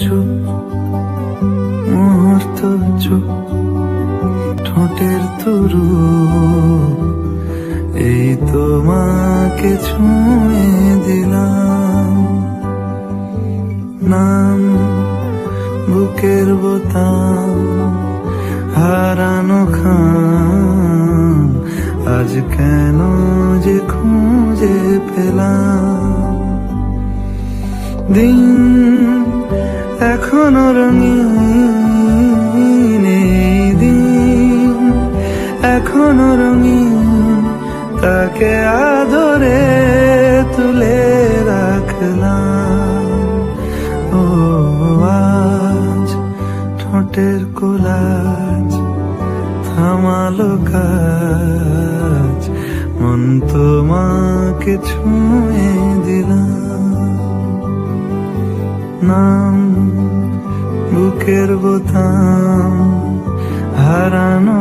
চুপ, মুহূর্ত চুপ, ঠোঁটের তুরু এই তোমাকে ছুঁয়ে দিলাম। নাম বুকের বোতাম, হারানো খাম, আজ কেন যে খুঁজে পেলাম। দিন এখনো রঙিন, এই দিন এখনো রঙিন, তাকে আদরে তুলে রাখলাম। ও আজ ঠোঁটের কোলাজ থামালো কাজ, মন তোমাকে ছুঁয়ে দিলাম। নাম বুকের বোতাম, হারানো